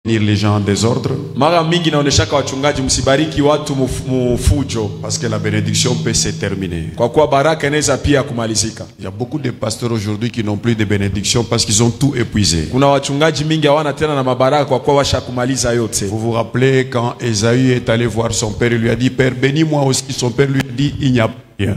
les gens en désordre. Parce que la bénédiction peut se terminer. Il y a beaucoup de pasteurs aujourd'hui qui n'ont plus de bénédiction parce qu'ils ont tout épuisé. Vous vous rappelez quand Esaü est allé voir son père, il lui a dit, Père, bénis-moi aussi. Son père lui a dit, il n'y a pas. Il y a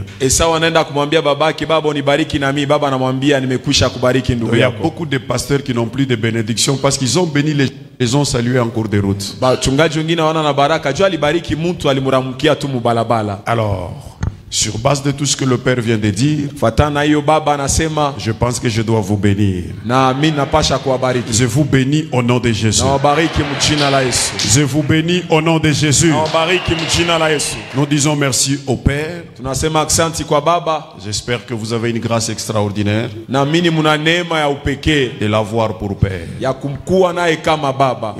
beaucoup de pasteurs qui n'ont plus de bénédiction parce qu'ils ont béni les ont salués en cours de route. Alors, sur base de tout ce que le Père vient de dire, je pense que je dois vous bénir. Je vous bénis au nom de Jésus. Je vous bénis au nom de Jésus. Nous disons merci au Père. J'espère que vous avez une grâce extraordinaire de l'avoir pour Père. Il y a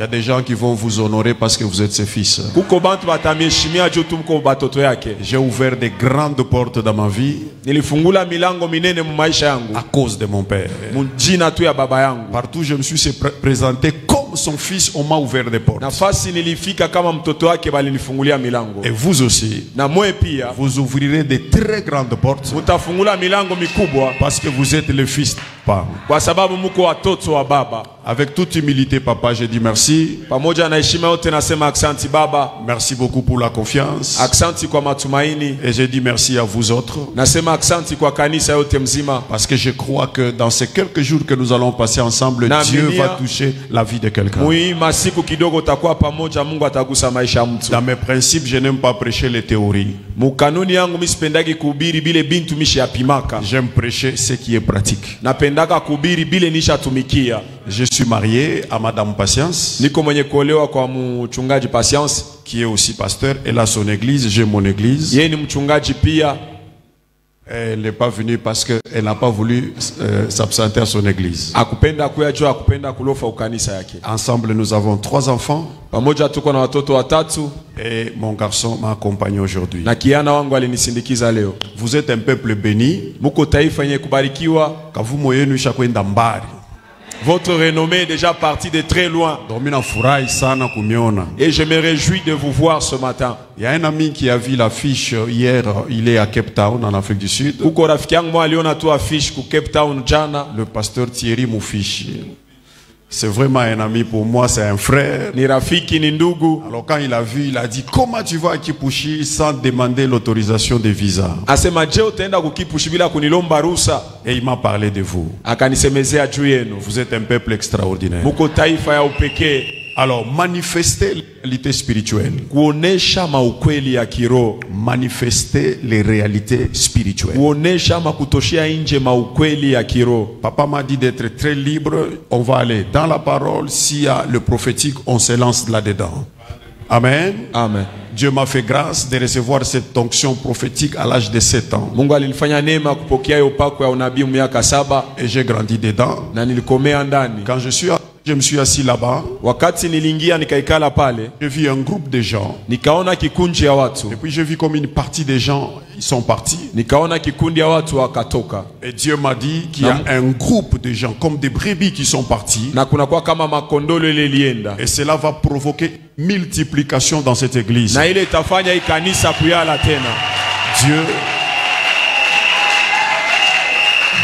des gens qui vont vous honorer parce que vous êtes ses fils. J'ai ouvert des grandes portes dans ma vie à cause de mon Père. Partout je me suis présenté comme son fils, on m'a ouvert des portes. Et vous aussi, vous ouvrirez des très grandes portes parce que vous êtes le fils de Papa. Avec toute humilité, Papa, je dis merci. Merci beaucoup pour la confiance. Et je dis merci à vous autres. Parce que je crois que dans ces quelques jours que nous allons passer ensemble, Dieu va toucher la vie de quelqu'un. Dans mes principes, je n'aime pas prêcher les théories. J'aime prêcher ce qui est pratique. Je suis marié à Madame Patience, qui est aussi pasteur. Elle a son église, j'ai mon église. Elle n'est pas venue parce qu'elle n'a pas voulu s'absenter à son église. Ensemble, nous avons 3 enfants. Et mon garçon m'a accompagné aujourd'hui. Vous êtes un peuple béni. Votre renommée est déjà partie de très loin. Et je me réjouis de vous voir ce matin. Il y a un ami qui a vu l'affiche hier, il est à Cape Town en Afrique du Sud. Le pasteur Thierry Moufichi. C'est vraiment un ami pour moi, c'est un frère. Alors quand il a vu, il a dit, comment tu vas à Kipushi sans demander l'autorisation de visa? Et il m'a parlé de vous. Vous êtes un peuple extraordinaire. Alors, manifestez les réalités spirituelles. Manifestez les réalités spirituelles. Papa m'a dit d'être très libre. On va aller dans la parole. S'il y a le prophétique, on se lance là-dedans. Amen. Amen. Dieu m'a fait grâce de recevoir cette onction prophétique à l'âge de 7 ans. Et j'ai grandi dedans. Quand je me suis assis là-bas, j'ai vu un groupe de gens. Et puis j'ai vu comme une partie des gens, ils sont partis. Et Dieu m'a dit qu'il y a un groupe de gens, comme des brebis qui sont partis. Et cela va provoquer multiplication dans cette église.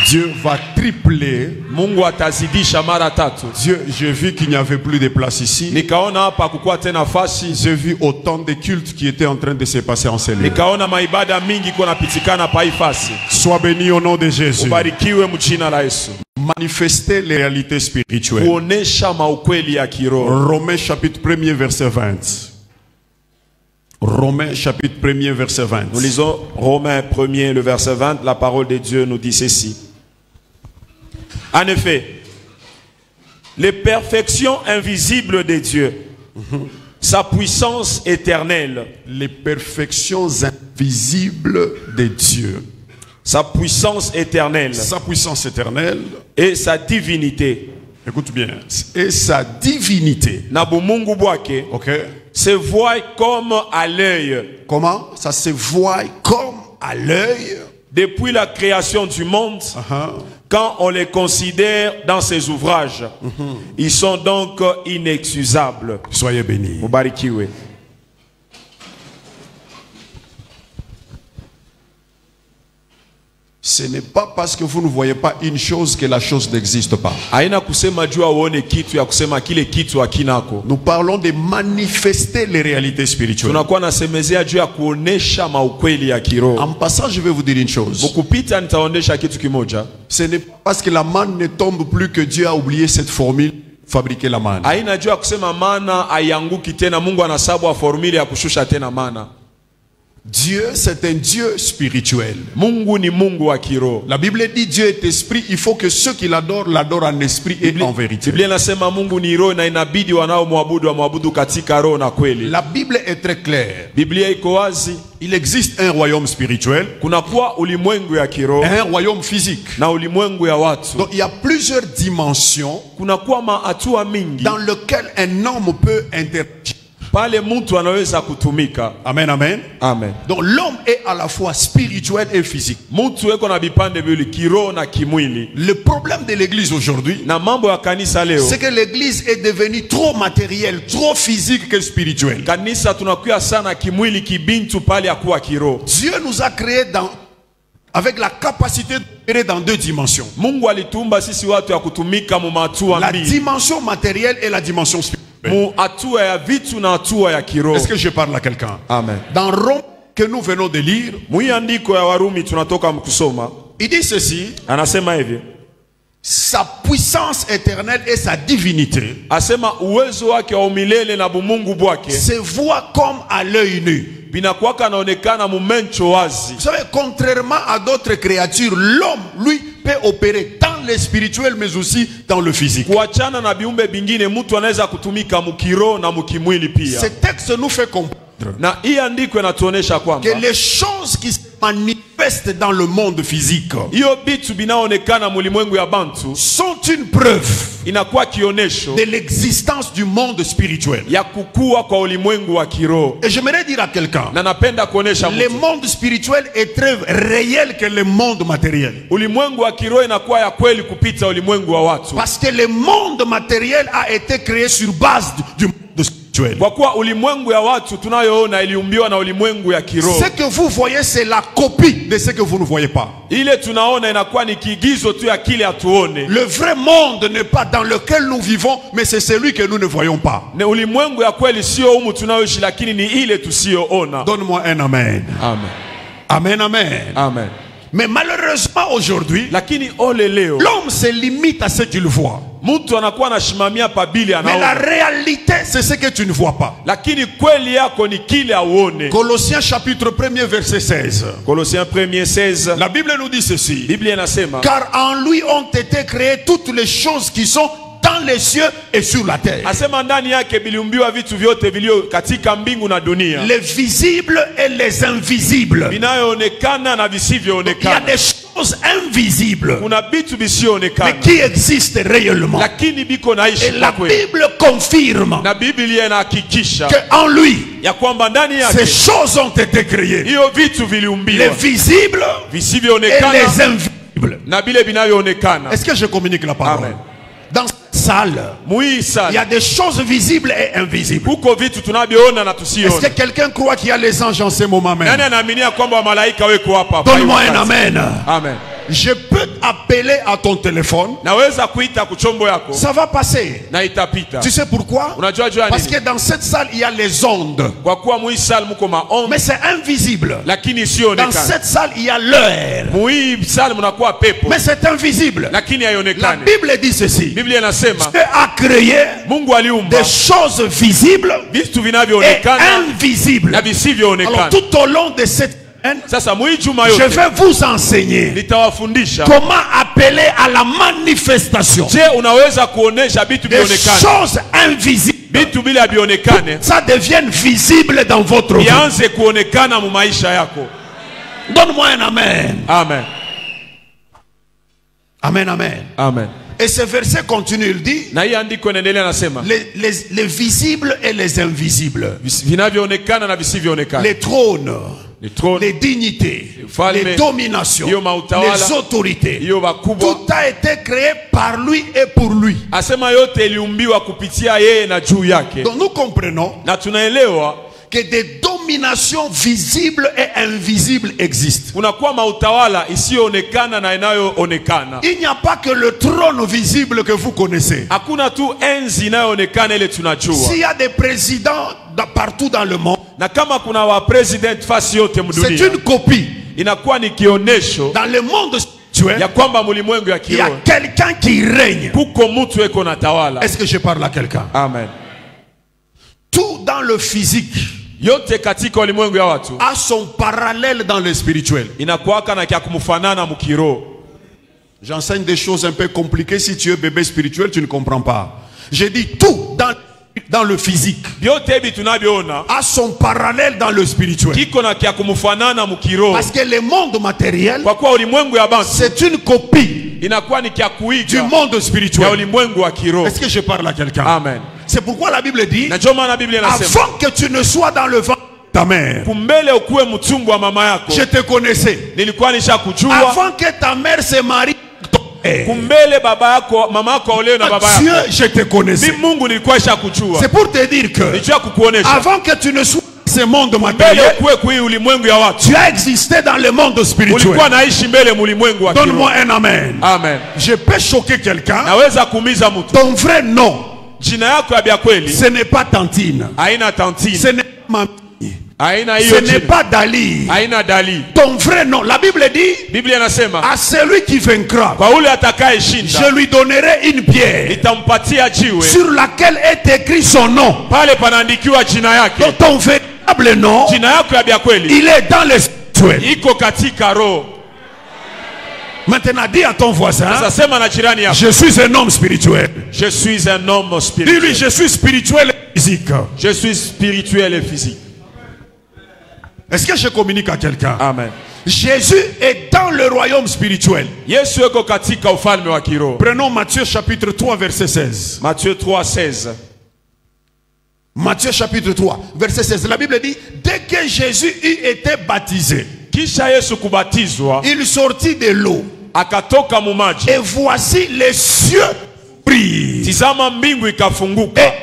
Dieu va tripler. Dieu, j'ai vu qu'il n'y avait plus de place ici. J'ai vu autant de cultes qui étaient en train de se passer en ces lieux. Sois béni au nom de Jésus. Manifestez les réalités spirituelles. Romains chapitre 1er verset 20. Romains chapitre 1er verset 20. Nous lisons Romains 1er le verset 20. La parole de Dieu nous dit ceci. En effet, les perfections invisibles de Dieu, sa puissance éternelle, les perfections invisibles de Dieu, sa puissance éternelle et sa divinité. Écoute bien, et sa divinité. Ok. Se voit comme à l'œil. Comment? Ça se voit comme à l'œil. depuis la création du monde, quand on les considère dans ses ouvrages, ils sont donc inexcusables. Soyez bénis. Mubarikiwe. Ce n'est pas parce que vous ne voyez pas une chose que la chose n'existe pas. Nous parlons de manifester les réalités spirituelles. En passant, je vais vous dire une chose. Ce n'est pas parce que la manne ne tombe plus que Dieu a oublié cette formule. Fabriquer la manne. Dieu, c'est un Dieu spirituel. La Bible dit Dieu est esprit. Il faut que ceux qui l'adorent, l'adorent en esprit et en vérité. La Bible est très claire. Il existe un royaume spirituel, un royaume physique. Donc il y a plusieurs dimensions dans lesquelles un homme peut interagir. Amen, amen. Amen. Donc l'homme est à la fois spirituel et physique. Le problème de l'église aujourd'hui, c'est que l'église est devenue trop matérielle, trop physique que spirituelle. Dieu nous a créés avec la capacité d'opérer dans deux dimensions. La dimension matérielle et la dimension spirituelle. Est-ce que je parle à quelqu'un? Amen. Dans Rome que nous venons de lire, il dit ceci: sa puissance éternelle et sa divinité se voit comme à l'œil nu. Vous savez, contrairement à d'autres créatures, l'homme, lui, peut opérer dans le spirituel mais aussi dans le physique. Ce texte nous fait comprendre que les choses qui se manifestent dans le monde physique sont une preuve de l'existence du monde spirituel. Et j'aimerais dire à quelqu'un, le monde spirituel est très réel que le monde matériel. Parce que le monde matériel a été créé sur base du monde spirituel. Ce que vous voyez, c'est la copie de ce que vous ne voyez pas. Le vrai monde n'est pas dans lequel nous vivons, mais c'est celui que nous ne voyons pas. Donne-moi un amen. Amen. Amen, amen. Amen. Mais malheureusement aujourd'hui, l'homme se limite à ce qu'il voit. Mais la réalité, c'est ce que tu ne vois pas. Colossiens chapitre 1er verset 16. Colossiens 1er 16. La Bible nous dit ceci: car en lui ont été créées toutes les choses qui sont dans les cieux et sur la terre, les visibles et les invisibles. Il y a des choses invisibles mais qui existent réellement. Et la Bible confirme qu'en lui ces choses ont été créées, les visibles et les invisibles. Est-ce que je communique la parole? Amen. Dans cette salle, il y a des choses visibles et invisibles. Est-ce que quelqu'un croit qu'il y a les anges en ce moment même? Donne-moi un amen. Amen. Je peux appeler à ton téléphone. Ça va passer. Tu sais pourquoi? Parce que dans cette salle il y a les ondes. Mais c'est invisible. Dans cette salle il y a l'heure. Mais c'est invisible. La Bible dit ceci: Dieu a créé des choses visibles et invisibles. Alors tout au long de cette je vais vous enseigner comment appeler à la manifestation des choses invisibles. Ça devient visible dans votre vie. Donne-moi un amen. Amen. Amen, amen. Amen. Et ce verset continue, il dit les visibles et les invisibles, les trônes, les dignités, les dominations, les autorités. Tout a été créé par lui et pour lui. Donc nous comprenons que des dominations visibles et invisibles existent. Il n'y a pas que le trône visible que vous connaissez. S'il y a des présidents partout dans le monde, c'est une copie. Dans le monde spirituel, il y a quelqu'un qui règne. Est-ce que je parle à quelqu'un? Amen. Tout dans le physique a son parallèle dans le spirituel. J'enseigne des choses un peu compliquées. Si tu es bébé spirituel, tu ne comprends pas. J'ai dit tout dans le physique a son parallèle dans le spirituel. Parce que le monde matériel, c'est une copie du monde spirituel. Est-ce que je parle à quelqu'un? Amen. C'est pourquoi la Bible dit, avant que tu ne sois dans le ventre de ta mère, je te connaissais. Avant que ta mère se marie, Dieu, je te connaissais. C'est pour te dire que avant que tu ne sois dans ce monde matériel, tu as existé dans le monde spirituel. Donne-moi un amen. Amen. Je peux choquer quelqu'un. Ton vrai nom, ce n'est pas Tantine. Ce n'est pas Mamie. Ce n'est pas Dali. Ton vrai nom, la Bible dit, à celui qui vaincra, je lui donnerai une pierre sur laquelle est écrit son nom. Donc ton véritable nom, il est dans le spirituel. Maintenant dis à ton voisin, je suis un homme spirituel. Je suis un homme spirituel. Dis-lui, je suis spirituel et physique. Je suis spirituel et physique. Est-ce que je communique à quelqu'un? Amen. Jésus est dans le royaume spirituel. Prenons Matthieu chapitre 3 verset 16. Matthieu 3, 16. Matthieu chapitre 3 verset 16. La Bible dit, dès que Jésus eut été baptisé, il sortit de l'eau. Et voici les cieux brillent. Et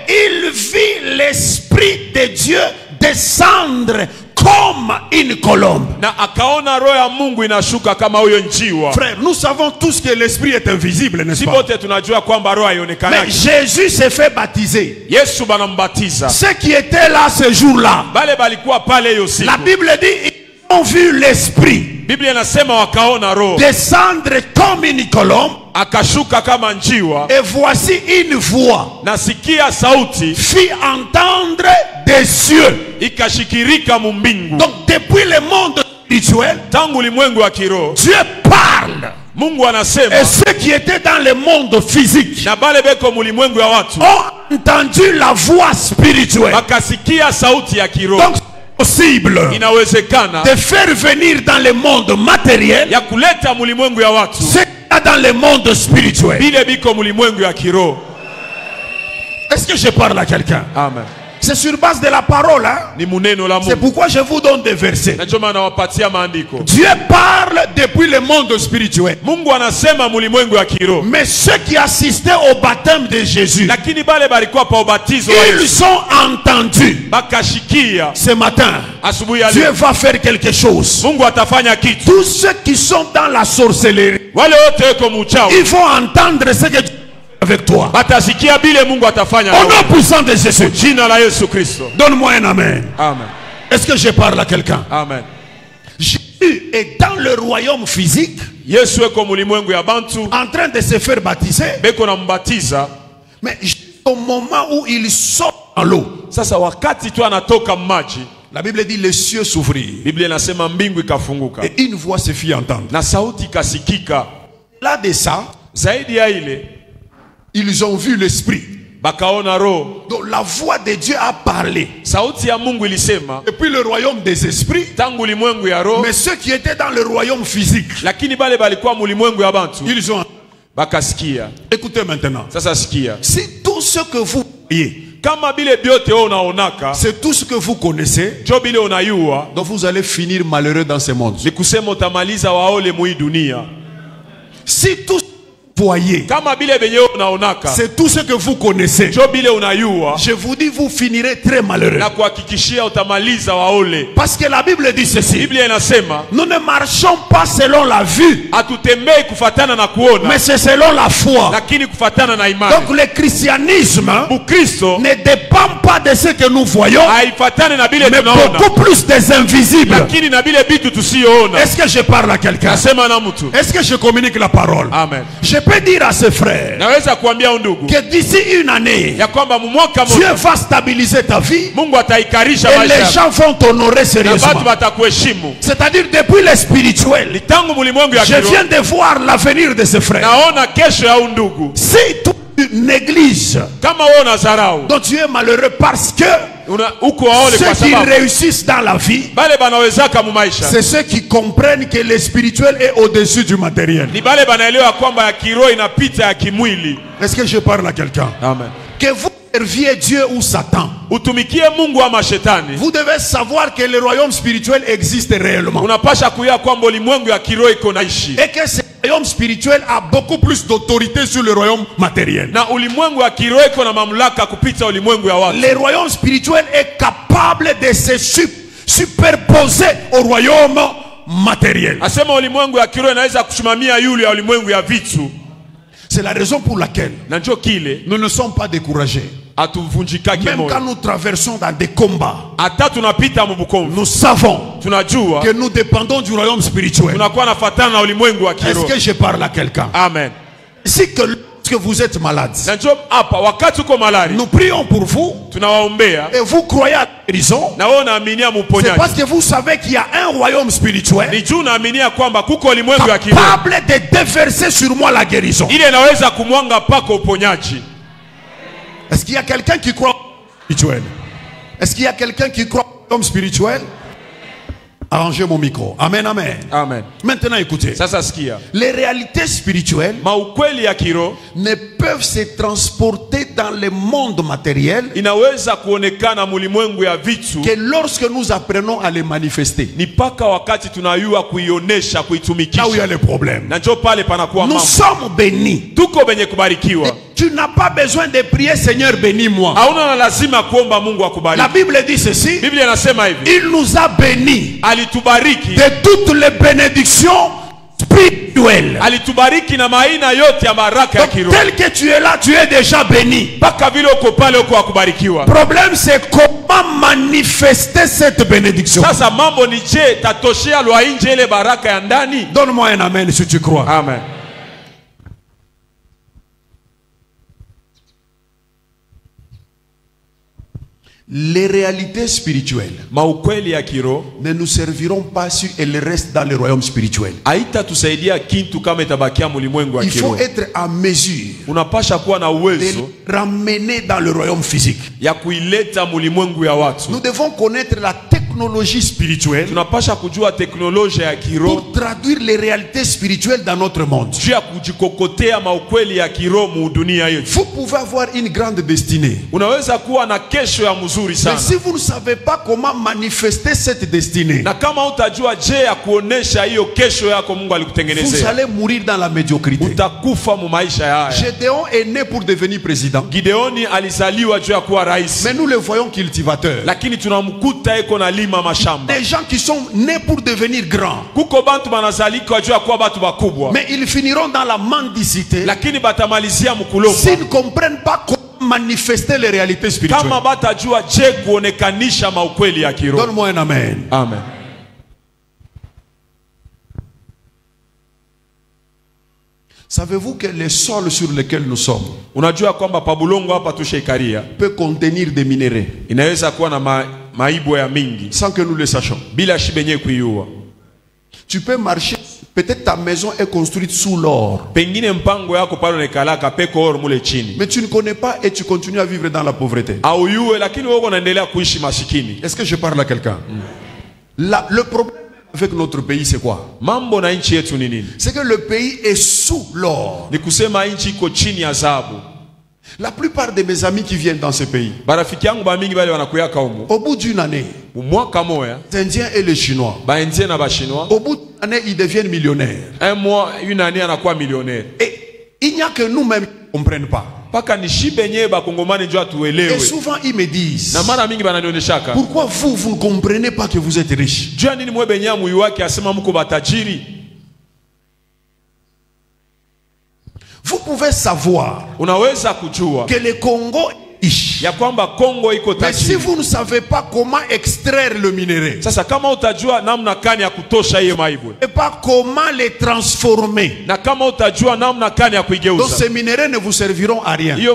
il vit l'Esprit de Dieu descendre comme une colombe. Frère, nous savons tous que l'esprit est invisible, n'est-ce pas? Mais Jésus s'est fait baptiser. Ceux qui étaient là ce jour-là, la Bible dit, ils ont vu l'esprit descendre comme une colombe. Et voici une voix fit entendre des cieux. Donc depuis le monde spirituel, Dieu parle. Et ceux qui étaient dans le monde physique ont entendu la voix spirituelle. Donc c'est possible de faire venir dans le monde matériel c'est dans le monde spirituel. Est-ce que je parle à quelqu'un? Amen. C'est sur base de la parole, hein? C'est pourquoi je vous donne des versets. Dieu parle depuis le monde spirituel. Mais ceux qui assistaient au baptême de Jésus, ils ont entendu. Ce matin, Dieu va faire quelque chose. Tous ceux qui sont dans la sorcellerie, ils vont entendre ce que Dieu avec toi. Au nom puissant de Jésus. Donne-moi un amen. Amen. Est-ce que je parle à quelqu'un? Amen. Jésus est dans le royaume physique, en train de se faire baptiser. Mais au moment où il sort dans l'eau, la Bible dit les cieux s'ouvrirent. Et une voix se fit entendre. Là de ça, ils ont vu l'esprit. Donc la voix de Dieu a parlé. Depuis le royaume des esprits. Mais ceux qui étaient dans le royaume physique, ils ont. Écoutez maintenant. Si tout ce que vous voyez c'est tout ce que vous connaissez, donc vous allez finir malheureux dans ce monde. Si tout voyez, c'est tout ce que vous connaissez, je vous dis, vous finirez très malheureux. Parce que la Bible dit ceci: nous ne marchons pas selon la vue, mais c'est selon la foi. Donc le christianisme ne dépend pas de ce que nous voyons, mais beaucoup plus des invisibles. Est-ce que je parle à quelqu'un? Est-ce que je communique la parole? Amen. Je peux dire à ce frère que d'ici une année, Dieu va stabiliser ta vie et les gens vont t'honorer sérieusement. C'est-à-dire depuis le spirituel, je viens de voir l'avenir de ce frère. Si tu négliges, donc tu es malheureux, parce que ceux qui réussissent dans la vie, c'est ceux qui comprennent que le spirituel est au-dessus du matériel. Est-ce que je parle à quelqu'un? Amen. Que vous serviez Dieu ou Satan, vous devez savoir que le royaume spirituel existe réellement, et que ce royaume spirituel a beaucoup plus d'autorité sur le royaume matériel. Le royaume spirituel est capable de se superposer au royaume matériel. C'est la raison pour laquelle nous ne sommes pas découragés. Même quand nous traversons dans des combats, nous savons que nous dépendons du royaume spirituel. Est-ce que je parle à quelqu'un? Amen. Si que lorsque vous êtes malade, nous prions pour vous et vous croyez à la guérison, c'est parce que vous savez qu'il y a un royaume spirituel capable de déverser sur moi la guérison. Est-ce qu'il y a quelqu'un qui croit au spirituel? Est-ce qu'il y a quelqu'un qui croit au royaume spirituel? Arrangez mon micro. Amen, amen. Amen. Maintenant écoutez. Les réalités spirituelles ne peuvent se transporter dans le monde matériel que lorsque nous apprenons à les manifester. Là où il y a le problème. Nous sommes bénis. Tu n'as pas besoin de prier Seigneur bénis-moi. La Bible dit ceci: il nous a bénis de toutes les bénédictions spirituelles. Donc, tel que tu es là, tu es déjà béni. Le problème, c'est comment manifester cette bénédiction. Donne-moi un amen si tu crois. Amen. Les réalités spirituelles ne nous serviront pas si elles restent dans le royaume spirituel. Il faut être à mesure de les ramener dans le royaume physique. Nous devons connaître la technologie spirituelle pour traduire les réalités spirituelles dans notre monde. Vous pouvez avoir une grande destinée, mais si vous ne savez pas comment manifester cette destinée, vous allez mourir dans la médiocrité. Gédéon est né pour devenir président, mais nous le voyons cultivateur. Des gens qui sont nés pour devenir grands, mais ils finiront dans la mendicité s'ils ne comprennent pas comment manifester les réalités spirituelles. Donne-moi un amen. Amen. Savez-vous que le sol sur lequel nous sommes peut contenir des minéraux sans que nous le sachions? Tu peux marcher, peut-être ta maison est construite sous l'or, mais tu ne connais pas et tu continues à vivre dans la pauvreté. Est-ce que je parle à quelqu'un? Le problème avec notre pays, c'est quoi? C'est que le pays est sous l'or. La plupart de mes amis qui viennent dans ce pays, au bout d'une année, les Indiens et les Chinois, au bout d'une année, ils deviennent millionnaires. Un mois, une année, on a quoi millionnaire? Et il n'y a que nous-mêmes qui ne comprennent pas. Et souvent ils me disent, pourquoi vous ne comprenez pas que vous êtes riche? Vous pouvez savoir que le Congo est riche. Mais si vous ne savez pas comment extraire le minerai, et pas comment les transformer, donc ces minéraux ne vous serviront à rien. Les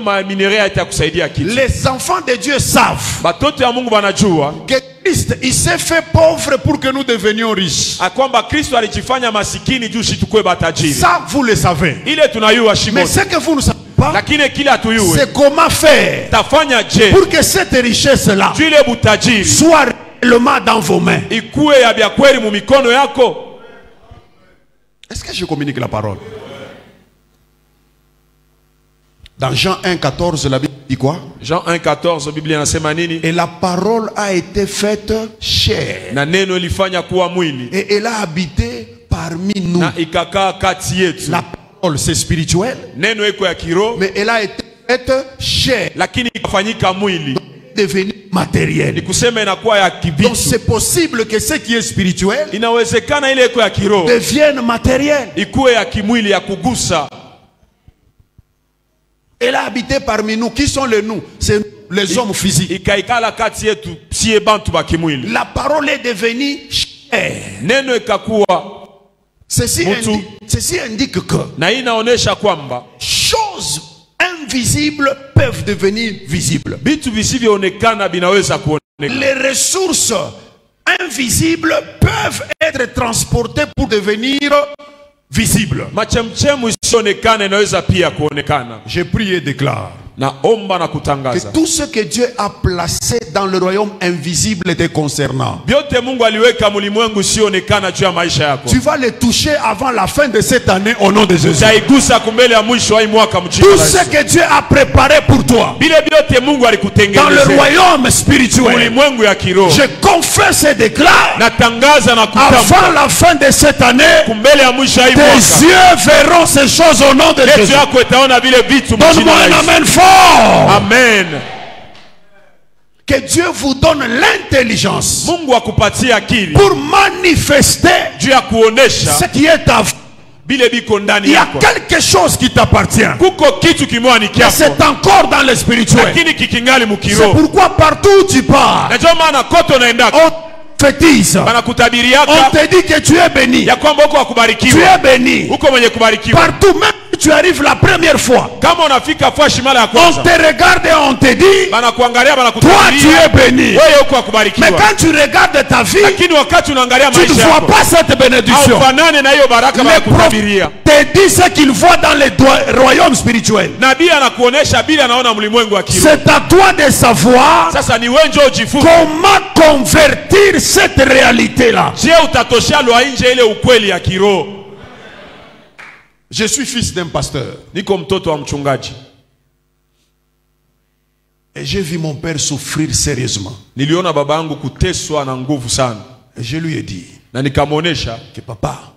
enfants de Dieu savent que Christ, il s'est fait pauvre pour que nous devenions riches. Ça, vous le savez. Mais ce que vous ne savez pas, c'est comment faire pour que cette richesse-là soit réellement dans vos mains. Est-ce que je communique la parole? Dans Jean 1,14, la Bible dit quoi? Jean 1,14, Bible inasemanini. Et la parole a été faite chair. Et elle a habité parmi nous. La parole, c'est spirituel. Mais elle a été faite chair. Devenu matériel. Donc c'est possible que ce qui est spirituel devienne matériel. Elle a habité parmi nous. Qui sont les nous? C'est les hommes physiques. La parole est devenue chair. Ceci indique que choses invisibles peuvent devenir visibles. Les ressources invisibles peuvent être transportées pour devenir visibles. Je prie et déclare que tout ce que Dieu a placé dans le royaume invisible te concernant, tu vas les toucher avant la fin de cette année au nom de Jésus. Tout ce que Dieu a préparé pour toi dans le royaume spirituel, je confesse et déclare, avant la fin de cette année, tes yeux verront ces choses au nom de Jésus. Donne-moi un amen fort. Amen. Que Dieu vous donne l'intelligence pour manifester ce qui est à vous. Il y a quelque chose qui t'appartient. C'est encore dans le spirituel. C'est pourquoi partout où tu pars, on fétise. On te dit que tu es béni. Tu es béni. Partout, même si tu arrives la première fois, on te regarde et on te dit, toi tu es béni. Mais quand tu regardes ta vie, tu ne vois pas cette bénédiction. Le prophète te dit ce qu'il voit dans le royaume spirituel. C'est à toi de savoir comment convertir cette réalité-là. Je suis fils d'un pasteur. Et j'ai vu mon père souffrir sérieusement. Et je lui ai dit que papa,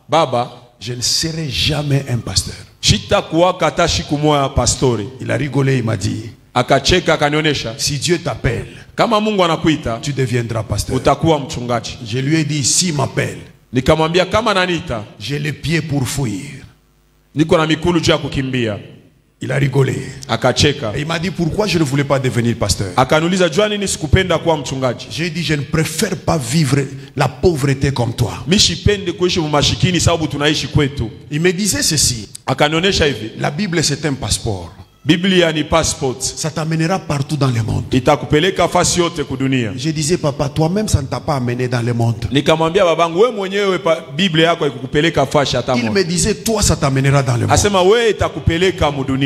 je ne serai jamais un pasteur. Il a rigolé, il m'a dit, si Dieu t'appelle, tu deviendras pasteur. Je lui ai dit, s'il m'appelle, j'ai les pieds pour fuir. Il a rigolé. Et il m'a dit pourquoi je ne voulais pas devenir pasteur. J'ai dit je ne préfère pas vivre la pauvreté comme toi. Il me disait ceci. La Bible c'est un passeport. Ça t'amènera partout dans le monde. Je disais papa, toi-même ça ne t'a pas amené dans le monde. Il me disait toi ça t'amènera dans le monde.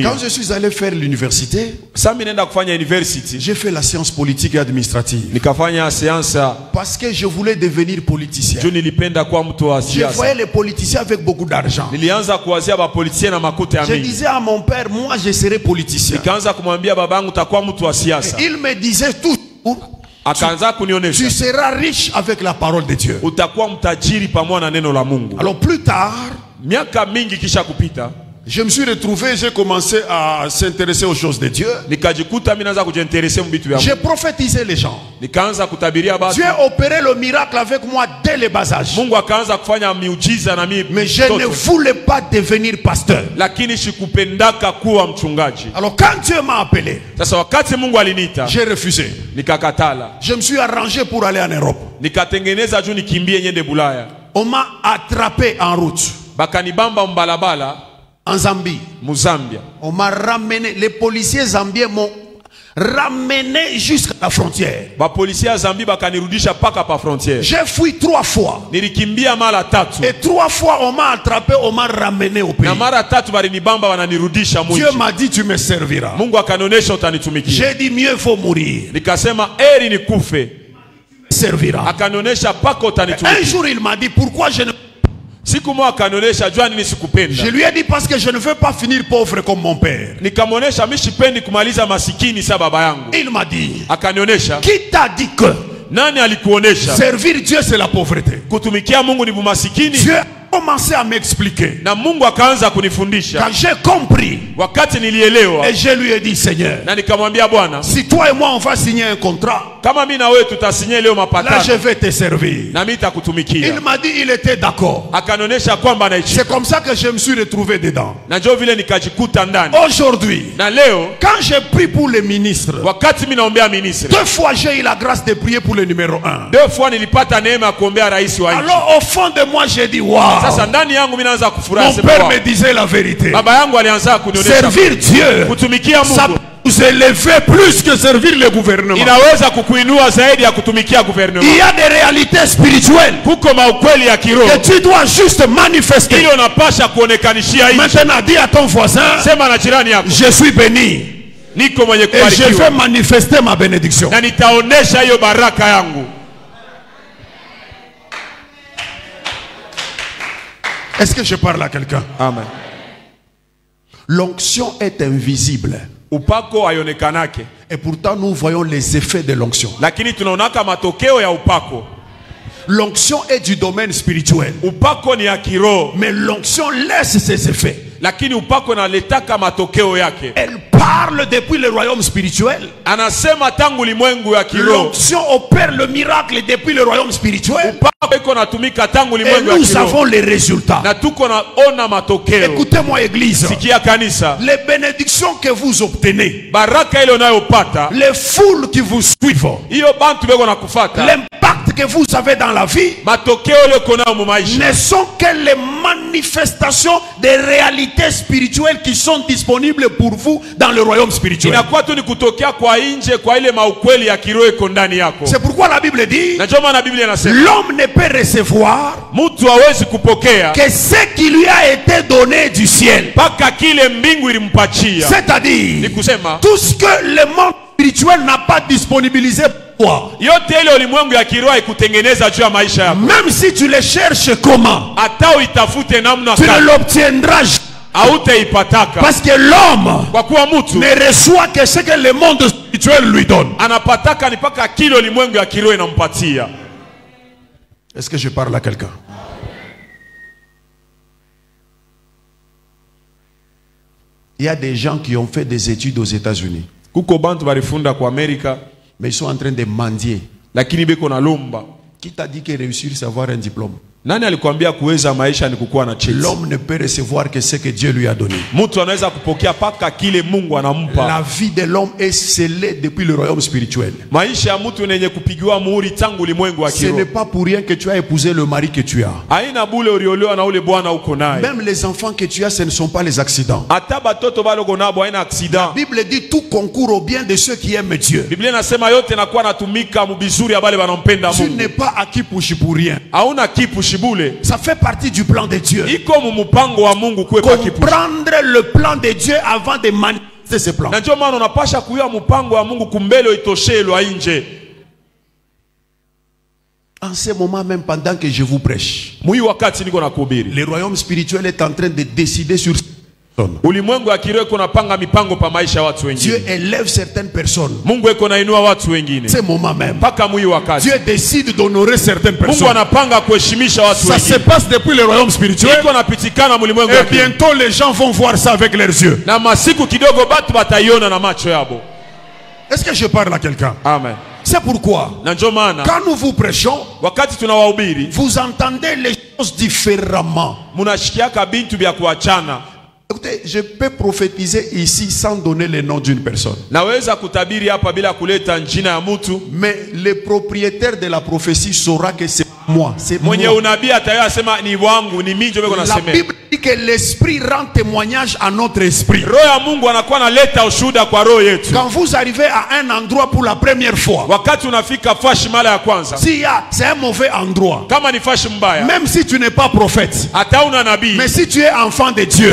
Quand je suis allé faire l'université, j'ai fait la science politique et administrative. Parce que je voulais devenir politicien. Je voyais les politiciens avec beaucoup d'argent. Je disais à mon père, moi je serai politicien. Il me disait toujours, tu seras riche avec la parole de Dieu. Alors plus tard, je me suis retrouvé, j'ai commencé à s'intéresser aux choses de Dieu. J'ai prophétisé les gens. Dieu a opéré le miracle avec moi dès le bas âge. Mais je ne voulais pas devenir pasteur. Alors quand Dieu m'a appelé, j'ai refusé. Je me suis arrangé pour aller en Europe. On m'a attrapé en route. En Zambie. On m'a ramené, les policiers zambiens m'ont ramené jusqu'à la frontière. J'ai fui 3 fois. Et 3 fois on m'a attrapé, on m'a ramené au pays. Dieu m'a dit tu me serviras. J'ai dit mieux faut mourir. Servira. Un jour il m'a dit pourquoi je ne... Je lui ai dit parce que je ne veux pas finir pauvre comme mon père. Il m'a dit, qui t'a dit que servir Dieu c'est la pauvreté? Dieu a commencé à m'expliquer. Quand j'ai compris, et je lui ai dit Seigneur, si toi et moi on va signer un contrat, là je vais te servir. Il m'a dit il était d'accord. C'est comme ça que je me suis retrouvé dedans. Aujourd'hui, quand j'ai prié pour les ministres, 2 fois j'ai eu la grâce de prier pour le numéro 1. Alors au fond de moi j'ai dit waouh. Mon père me disait la vérité. Servir Dieu, ça peut vous élever plus que servir le gouvernement. Il y a des réalités spirituelles que tu dois juste manifester. Maintenant dis à ton voisin, je suis béni et je vais manifester ma bénédiction. Est-ce que je parle à quelqu'un? Amen. L'onction est invisible. Et pourtant nous voyons les effets de l'onction. L'onction est du domaine spirituel. Mais l'onction laisse ses effets. Elle parle depuis le royaume spirituel. L'onction opère le miracle depuis le royaume spirituel. Et nous avons les résultats. Écoutez-moi église. Les bénédictions que vous obtenez, les foules qui vous suivent, l'impact que vous avez dans la vie ne sont que les manifestations des réalités spirituelles qui sont disponibles pour vous dans le royaume spirituel. C'est pourquoi la Bible dit l'homme ne peut recevoir que ce qui lui a été donné du ciel. C'est-à-dire tout ce que le monde spirituel n'a pas disponibilisé pour toi. Même si tu le cherches comment, tu ne l'obtiendras jamais. Parce que l'homme ne reçoit que ce que le monde spirituel lui donne. Est-ce que je parle à quelqu'un? Il y a des gens qui ont fait des études aux États-Unis, mais ils sont en train de mendier. Qui t'a dit que réussir c'est avoir un diplôme? L'homme ne peut recevoir que ce que Dieu lui a donné. La vie de l'homme est scellée depuis le royaume spirituel. Ce n'est pas pour rien que tu as épousé le mari que tu as. Même les enfants que tu as, ce ne sont pas les accidents. La Bible dit tout concourt au bien de ceux qui aiment Dieu. Tu n'es pas acquis pour rien. Ça fait partie du plan de Dieu. Comprendre le plan de Dieu avant de manifester ce plan. En ce moment même, pendant que je vous prêche, le royaume spirituel est en train de décider sur Ulimwengu wa kiroho kuna panga mipango pa maisha ya watu wengine. Dieu élève certaines personnes. Mungu eko na inua watu wengine. C'est moment même. Paka mwi wakati. Dieu décide d'honorer certaines personnes. Mungu anapanga kuheshimisha watu wengine. Ça se passe depuis le royaume spirituel. Iko napitikana mulimwengu wa kiroho. Et bientôt les gens vont voir ça avec leurs yeux. Na masiku kidogo batu bataiona na macho yabo. Est-ce que je parle à quelqu'un? Amen. C'est pourquoi quand nous vous prêchons, vous entendez les choses différemment. Écoutez, je peux prophétiser ici sans donner le nom d'une personne. Mais le propriétaire de la prophétie saura que c'est moi. C'est moi. La Bible dit que l'esprit rend témoignage à notre esprit. Quand vous arrivez à un endroit pour la première fois, c'est un mauvais endroit. Même si tu n'es pas prophète, mais si tu es enfant de Dieu,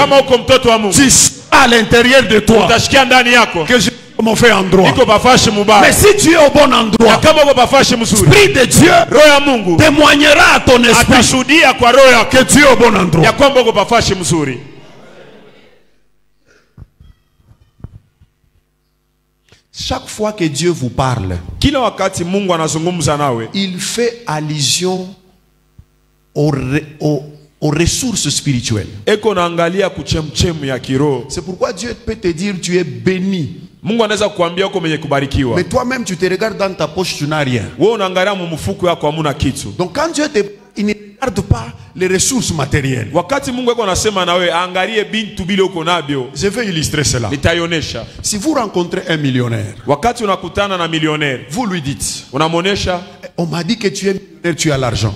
tu sais à l'intérieur de toi que je mauvais endroit. Mais si tu es au bon endroit, l'Esprit de Dieu témoignera à ton esprit que tu es au bon endroit. Chaque fois que Dieu vous parle, il fait allusion aux ressources spirituelles. C'est pourquoi Dieu peut te dire tu es béni. Mais toi-même tu te regardes dans ta poche, tu n'as rien. Donc quand Dieu te il ne regarde pas les ressources matérielles. Je vais illustrer cela. Si vous rencontrez un millionnaire, vous lui dites, on m'a dit que tu es millionnaire, tu as l'argent.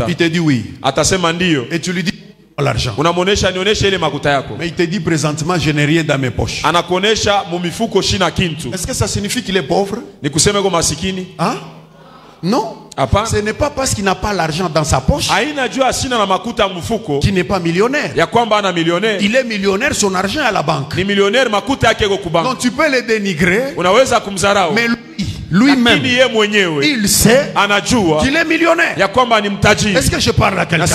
Il te dit oui. Et tu lui dis l'argent. Mais il te dit présentement je n'ai rien dans mes poches. Est-ce que ça signifie qu'il est pauvre? Hein? Non. Ce n'est pas parce qu'il n'a pas l'argent dans sa poche qu'il n'est pas millionnaire. Il est millionnaire, son argent est à la banque. Donc tu peux le dénigrer, mais lui-même il sait qu'il est millionnaire. Est-ce que je parle à quelqu'un?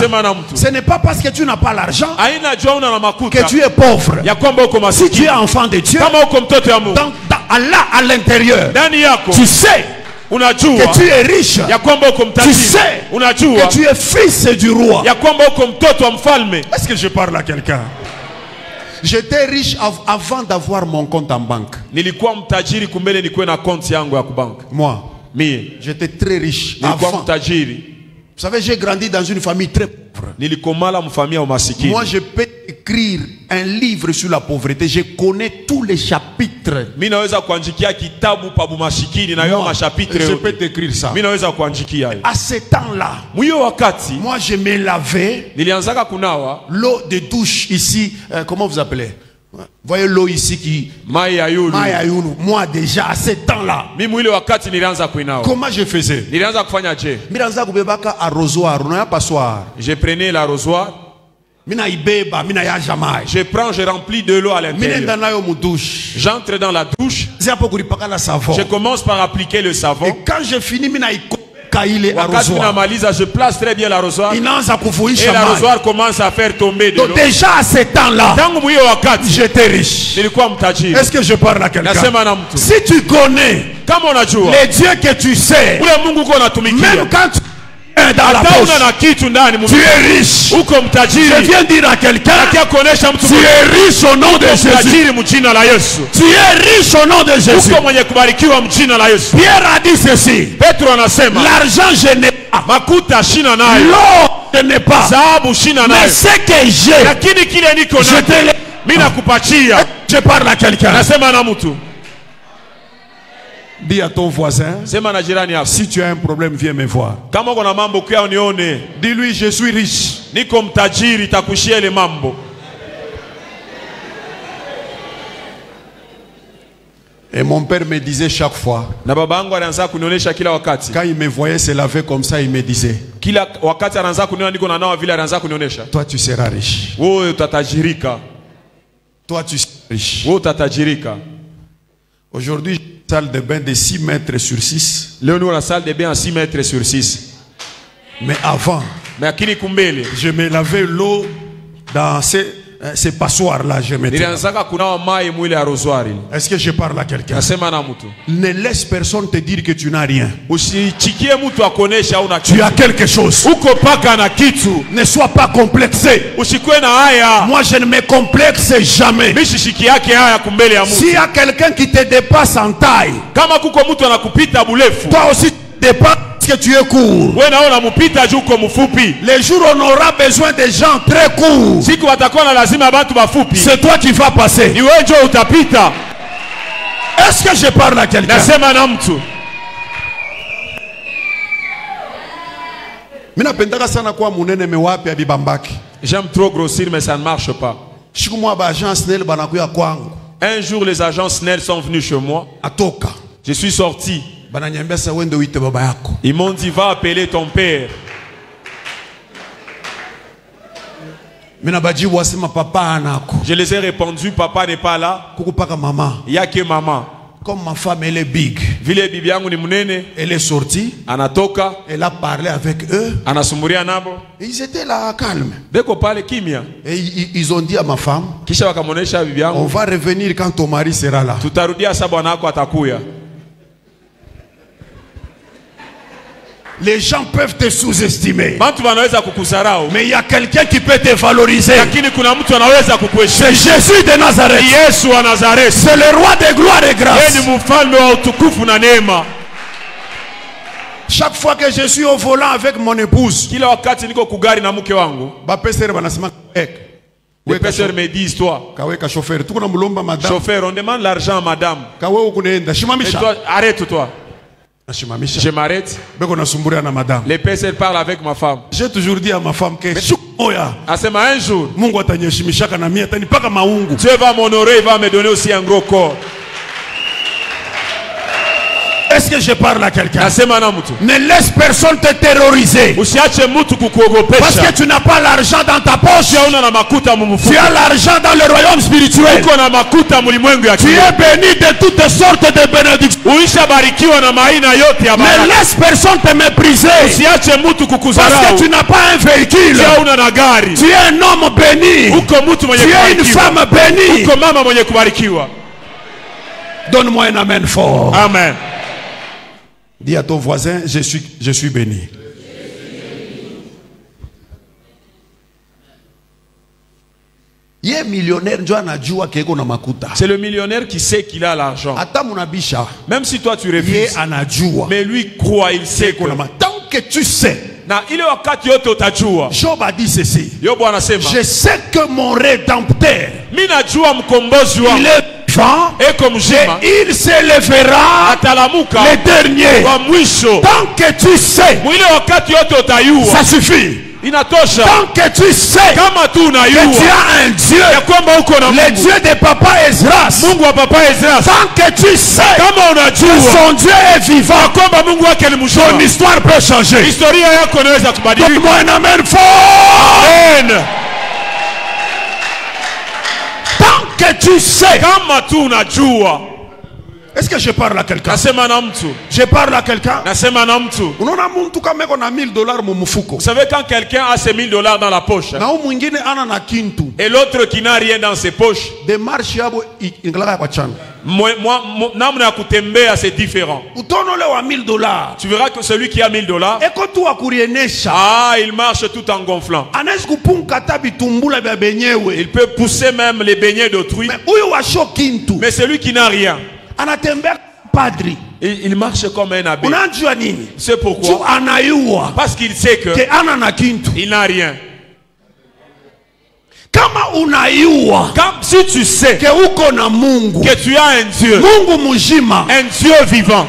Ce n'est pas parce que tu n'as pas l'argent que tu es pauvre. Si tu es enfant de Dieu, Allah à l'intérieur, tu sais que tu es riche. Tu sais que tu es fils du roi. Est-ce que je parle à quelqu'un? J'étais riche avant d'avoir mon compte en banque. Moi, j'étais très riche avant. Vous savez, j'ai grandi dans une famille très pauvre. Moi, je peux écrire un livre sur la pauvreté. Je connais tous les chapitres. Je peux t'écrire ça. À ce temps-là, moi, je me lavais. L'eau de douche ici, comment vous appelez? Voyez l'eau ici qui moi déjà à ce temps-là, comment je faisais? Je prenais l'arrosoir, je remplis de l'eau à l'intérieur, j'entre dans la douche, je commence par appliquer le savon, et quand je finis, je place très bien l'arrosoir et l'arrosoir commence à faire tomber de l'eau. Donc déjà à ce temps-là, j'étais riche. Est-ce que je parle à quelqu'un? Si tu connais les dieux que tu sais, même quand tu dans la poche, tu es riche. Je viens dire à quelqu'un, tu es riche au nom de Jésus. Tu es riche au nom de Jésus. Pierre a dit ceci: l'argent je n'ai pas, l'or je n'ai pas, mais ce que j'ai, je te l'ai. Je parle à quelqu'un. Dis à ton voisin, si tu as un problème, viens me voir. Dis-lui, je suis riche. Et mon père me disait chaque fois, quand il me voyait se laver comme ça, il me disait, toi tu seras riche. Toi tu seras riche. Aujourd'hui, salle de bain de 6 mètres sur 6. La salle de bain à 6 mètres sur 6. Mais avant, je me lavais l'eau dans ces C'est passoire là, je mets. Est-ce que je parle à quelqu'un? Ne laisse personne te dire que tu n'as rien. Tu as quelque chose. Ne sois pas complexé. Moi je ne me complexe jamais. S'il y a quelqu'un qui te dépasse en taille, toi aussi tu dépasses que tu es court. Les jours où on aura besoin de gens très courts, c'est toi qui vas passer. Est-ce que je parle à quelqu'un? J'aime trop grossir, mais ça ne marche pas. Un jour, les agents SNEL sont venus chez moi. Je suis sorti. Ils m'ont dit, va appeler ton père. Je les ai répondu, papa n'est pas là. Il n'y a que maman. Comme ma femme elle est big, elle est sortie, elle a parlé avec eux, et ils étaient là calmes. Et ils ont dit à ma femme, on va revenir quand ton mari sera là. Les gens peuvent te sous-estimer, mais il y a quelqu'un qui peut te valoriser. C'est Jésus de Nazareth. C'est le roi de gloire et grâce. Chaque fois que je suis au volant avec mon épouse, les pêcheurs me disent, toi, chauffeur, on demande l'argent à madame. Et toi, arrête-toi. Je m'arrête. Les pêcheurs parlent avec ma femme. J'ai toujours dit à ma femme que un jour, Dieu va m'honorer, il va me donner aussi un gros corps. Est-ce que je parle à quelqu'un? Ne laisse personne te terroriser. Parce que tu n'as pas l'argent dans ta poche. Tu as l'argent dans le royaume spirituel. Tu es béni de toutes sortes de bénédictions. Ne laisse personne te mépriser. Parce que tu n'as pas un véhicule. Tu es un homme béni. Tu es une femme bénie. Donne-moi un amen fort. Amen. Dis à ton voisin, je suis béni. C'est le millionnaire qui sait qu'il a l'argent. Même si toi tu refuses, mais lui croit, il sait que... Tant que tu sais. Job a dit ceci. Je sais que mon rédempteur, il est vivant et il s'élèvera le dernier. Tant que tu sais, ça suffit. Tant que tu sais que tu as un Dieu, le Dieu de Papa Esdras, tant que tu sais que son Dieu est vivant, ton histoire peut changer. Donne-moi un amen fort. Tant que tu sais. Est-ce que je parle à quelqu'un? Je parle à quelqu'un. Vous savez, quand quelqu'un a ses $1000 dans la poche, et l'autre qui n'a rien dans ses poches, c'est différent. Tu verras que celui qui a $1000, il marche tout en gonflant. Il peut pousser même les beignets d'autrui. Mais celui qui n'a rien, il marche comme un abbé. C'est pourquoi? Parce qu'il sait que il n'a rien. Si tu sais que tu as un Dieu vivant,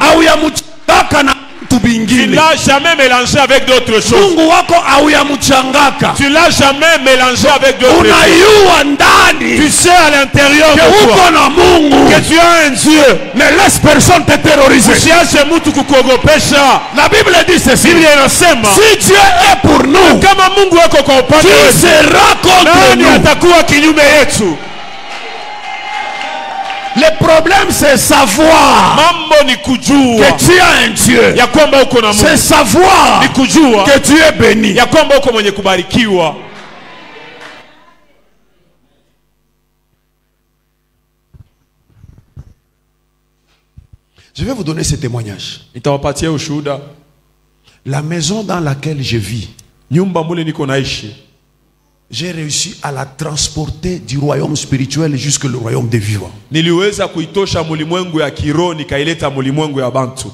tu ne l'as jamais mélangé avec d'autres choses. Tu ne l'as jamais mélangé avec d'autres choses. Tu sais à l'intérieur de toi que tu as un Dieu. Ne laisse personne te terroriser. La Bible dit ceci. Si Dieu est pour nous, qui sera contre nous? Le problème c'est savoir que tu as un Dieu. C'est savoir que tu es béni. Je vais vous donner ce témoignage. Nitawapatia ushuhuda. La maison dans laquelle je vis, nyumba mule niko naishi, j'ai réussi à la transporter du royaume spirituel jusqu'au royaume des vivants. Niliweza kuitosha mulimwengu ya kiroho nikaileta mulimwengu ya bantu.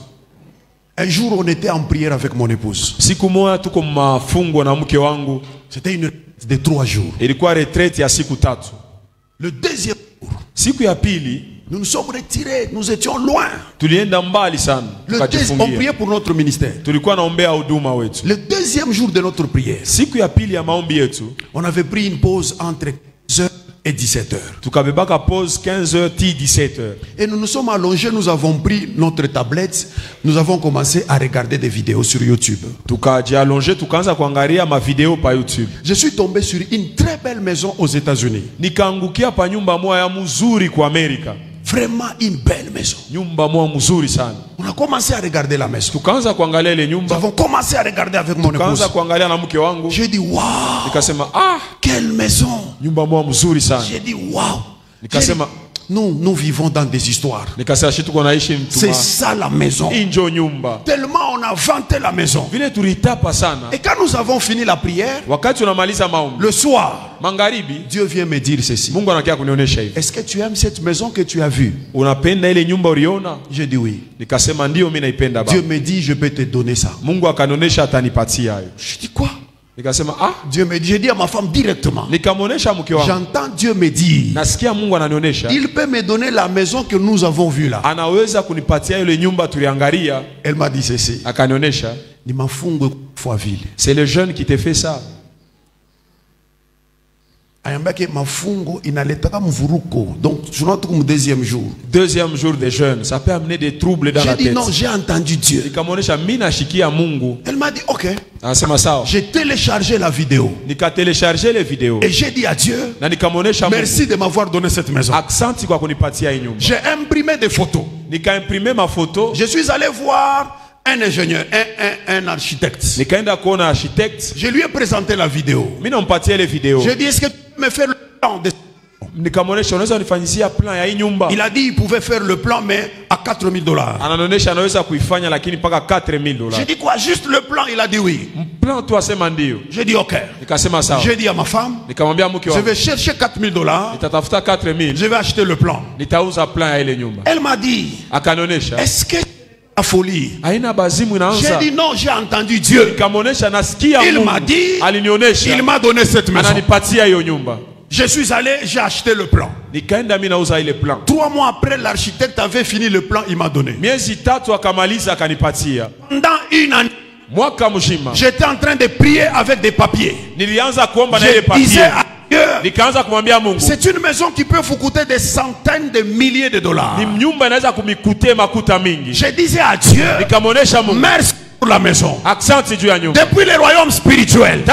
Un jour on était en prière avec mon épouse. Siku moja tuko mafungo na mke wangu. C'était une retraite de 3 jours. Ilikuwa retraite ya siku 3. Le deuxième jour, siku ya pili, nous nous sommes retirés, nous étions loin. Tulienda mbali sana. On priait pour notre ministère. Tulikuwa naombea huduma wetu. Le deuxième jour de notre prière, siku ya pili ya maombi yetu, on avait pris une pause entre 15h et 17h. Tukabebaka pause 15h ti 17h. Et nous nous sommes allongés, nous avons pris notre tablette, nous avons commencé à regarder des vidéos sur YouTube. Tukajiallongé, tukaanza kuangalia ma vidéo pa YouTube. Je suis tombé sur une très belle maison aux États-Unis. Nikaangukia pa nyumba moja ya mzuri kwa Amerika. Vraiment une belle maison. Nyumba moja mzuri sana. On a commencé à regarder la maison. Tukaanza kuangalia ile nyumba. Nous avons commencé à regarder avec mon épouse. Tukaanza kuangalia na mke wangu. J'ai dit waouh. Nikasema ah, quelle maison. Nyumba moja mzuri sana. J'ai dit waouh. Nikasema nous vivons dans des histoires. C'est ça la maison. Tellement on a vanté la maison. Et quand nous avons fini la prière, le soir, Dieu vient me dire ceci. Est-ce que tu aimes cette maison que tu as vue? J'ai dit oui. Dieu me dit je peux te donner ça. Je dis quoi? Dieu me dit, j'ai dit à ma femme directement. J'entends Dieu me dire, il peut me donner la maison que nous avons vue là. Elle m'a dit ceci. C'est le jeune qui te fait ça. Donc, sur notre deuxième jour. Deuxième jour des jeunes, ça peut amener des troubles dans la tête. J'ai dit non, j'ai entendu Dieu. Elle m'a dit ok. J'ai téléchargé la vidéo. Et j'ai dit à Dieu, merci de m'avoir donné cette maison. J'ai imprimé des photos. Je suis allé voir un ingénieur, un architecte. Je lui ai présenté la vidéo. J'ai dit, est-ce que tu peux me faire le plan de... Il a dit il pouvait faire le plan mais à $4,000. J'ai dit quoi? Juste le plan? Il a dit oui. J'ai dit ok. J'ai dit à ma femme, je vais chercher $4,000. Je vais acheter le plan. Elle m'a dit, est-ce que la folie? J'ai dit non, j'ai entendu Dieu. Il m'a dit, il m'a donné cette maison. Je suis allé, j'ai acheté le plan. 3 mois après, l'architecte avait fini le plan, il m'a donné. Pendant une année, j'étais en train de prier avec des papiers. Je disais à Dieu, c'est une maison qui peut vous coûter des centaines de milliers de dollars. Je disais à Dieu, merci pour la maison. Depuis le royaume spirituel,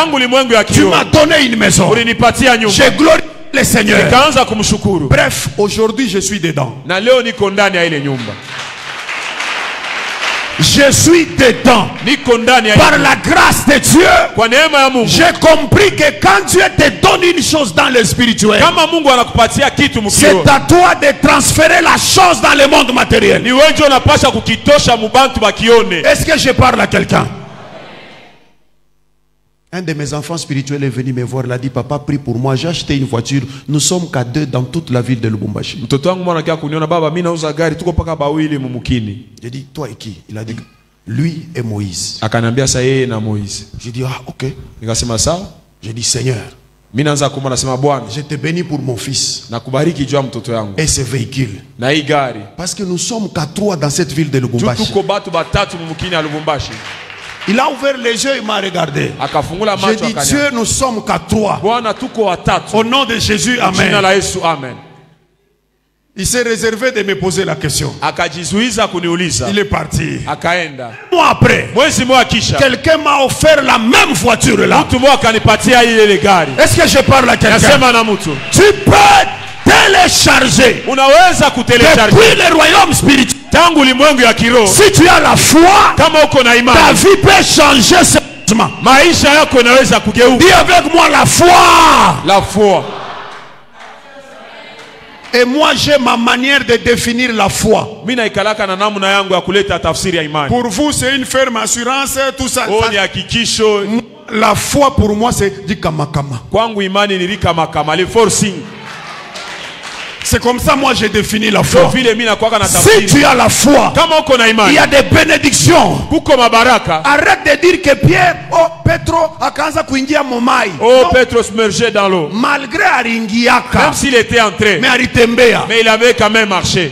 tu m'as donné une maison. J'ai glorifié le Seigneur. Bref, aujourd'hui je suis dedans. Je suis dedans. Par la grâce de Dieu, j'ai compris que quand Dieu te donne une chose dans le spirituel, c'est à toi de transférer la chose dans le monde matériel. Est-ce que je parle à quelqu'un? Un de mes enfants spirituels est venu me voir, il a dit papa, prie pour moi, j'ai acheté une voiture, nous sommes qu'à 2 dans toute la ville de Lubumbashi. J'ai dit toi et qui? Il a dit lui et Moïse. J'ai dit ah ok. J'ai dit Seigneur, je te bénis pour mon fils et ce véhicule, parce que nous sommes qu'à 3 dans cette ville de Lubumbashi. Il a ouvert les yeux, il m'a regardé. J'ai dit Dieu, nous sommes qu'à 3. Au nom de Jésus, amen. Il s'est réservé de me poser la question. Il est parti. Moi après, quelqu'un m'a offert la même voiture là. Est-ce que je parle à quelqu'un? Tu peux télécharger depuis le royaume spirituel. Si tu as la foi, ta vie peut changer sérieusement. Dis avec moi la foi. Et moi j'ai ma manière de définir la foi. Pour vous c'est une ferme assurance, tout ça. La foi pour moi c'est du kamakama. C'est comme ça moi j'ai défini la foi. Si tu as la foi, il y a des bénédictions. Arrête de dire que Pierre, Petro akaanza kuingia momai. Petro submergé dans l'eau. Malgré aringiaka. Même s'il était entré. Mais alitembea. Mais il avait quand même marché.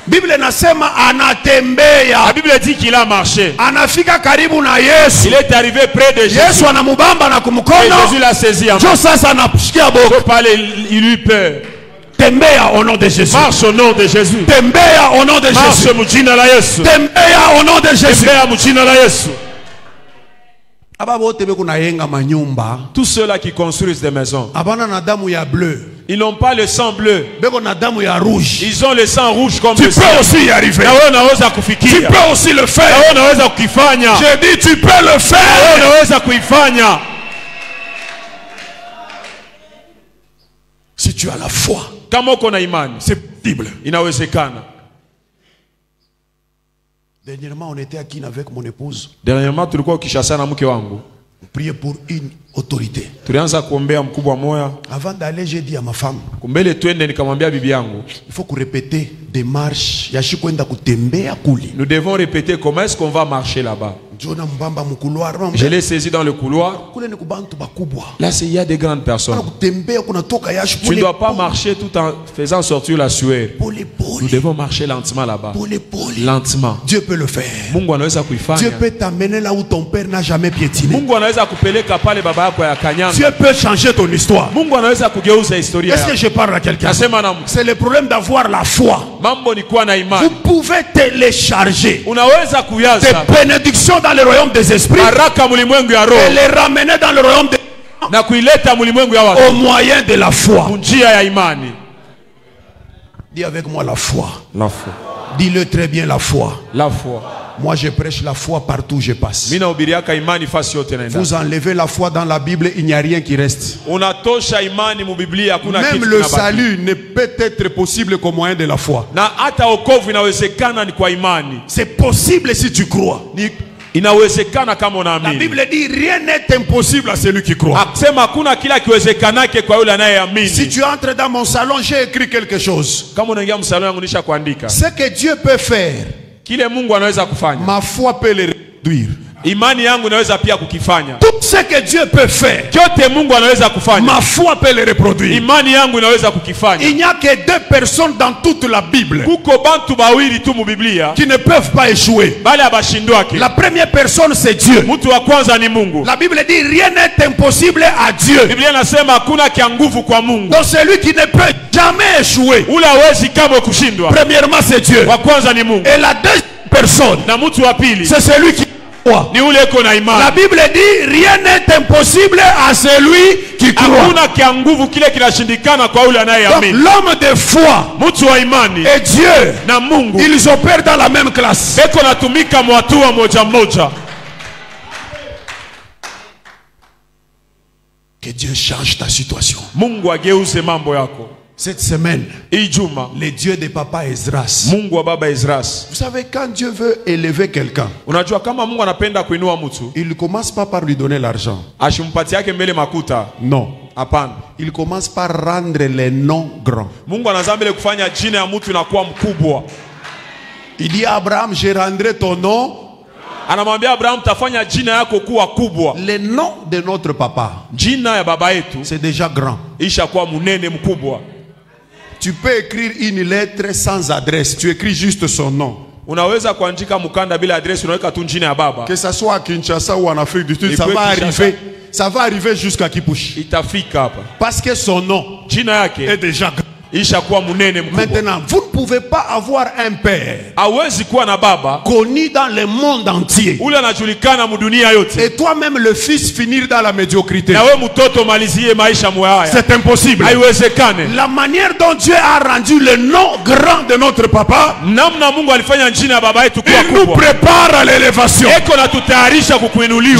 Bible nasema anatembea. La Bible dit qu'il a marché. Anafika karibu na Yesu. Il est arrivé près de Jésus. Yesu anamubamba na kumkono. Et Jésus l'a saisi en main. Jo sasa anapushikia boko. Il eut peur. Tembea au nom de Jésus. Marche au nom de Jésus. Tembea au nom de Jésus. Marche mujina la Yesu. Tembea au nom de Jésus. Tembea mujina la Yesu. Tous ceux-là qui construisent des maisons, bleu. Ils n'ont pas le sang bleu. Rouge. Ils ont le sang rouge comme tu peux aussi y arriver. Tu peux aussi le faire. Je dis tu peux le faire. Si tu as la foi, c'est possible. Dernièrement, on était à Kin avec mon épouse. Dernièrement, tulikuwa ukishasana na mke wangu. On priait pour une autorité. Tulianza kuombea mkubwa moya. Avant d'aller, j'ai dit à ma femme. Kumbele twende nikamwambia bibi yangu. Il faut qu'on répète des marches. Yashi kwenda kutembea kuli. Nous devons répéter comment est-ce qu'on va marcher là-bas. Je l'ai saisi dans le couloir. Là, il y a des grandes personnes. Tu ne dois pas marcher tout en faisant sortir la sueur. Nous devons marcher lentement là-bas. Lentement. Dieu peut le faire. Dieu peut t'amener là où ton père n'a jamais piétiné. Dieu peut changer ton histoire. Est-ce que je parle à quelqu'un? C'est le problème d'avoir la foi. Vous pouvez télécharger des bénédictions dans le royaume des esprits et les ramener dans le royaume des au moyen de la foi. Dis avec moi la foi. La foi. Dis-le très bien, la foi. La foi. Moi je prêche la foi partout où je passe. Vous enlevez la foi dans la Bible, il n'y a rien qui reste. Même le salut ne peut être possible qu'au moyen de la foi. C'est possible si tu crois. La Bible dit rien n'est impossible à celui qui croit. Si tu entres dans mon salon, j'ai écrit quelque chose. Ce que Dieu peut faire, ma foi peut le réduire. Tout ce que Dieu peut faire, ma foi peut le reproduire. Il n'y a que deux personnes dans toute la Bible qui ne peuvent pas échouer. La première personne c'est Dieu. La Bible dit rien n'est impossible à Dieu. Donc celui qui ne peut jamais échouer, premièrement c'est Dieu. Et la deuxième personne c'est celui qui la Bible dit rien n'est impossible à celui qui croit. Donc l'homme de foi et Dieu, ils opèrent dans la même classe. Que Dieu change ta situation. Cette semaine, le Dieu de papa Esdras. Vous savez, quand Dieu veut élever quelqu'un, il commence pas par lui donner l'argent. Non. Il commence par rendre les noms grands. Il dit à Abraham, je rendrai ton nom. Le nom de notre papa, c'est déjà grand. Tu peux écrire une lettre sans adresse. Tu écris juste son nom. Que ça soit à Kinshasa ou en Afrique du Sud, ça va arriver jusqu'à Kipushi. Parce que son nom est déjà grand. Maintenant, vous ne pouvez pas avoir un père connu dans le monde entier et toi-même le fils finir dans la médiocrité. C'est impossible. La manière dont Dieu a rendu le nom grand de notre papa, il nous prépare à l'élévation.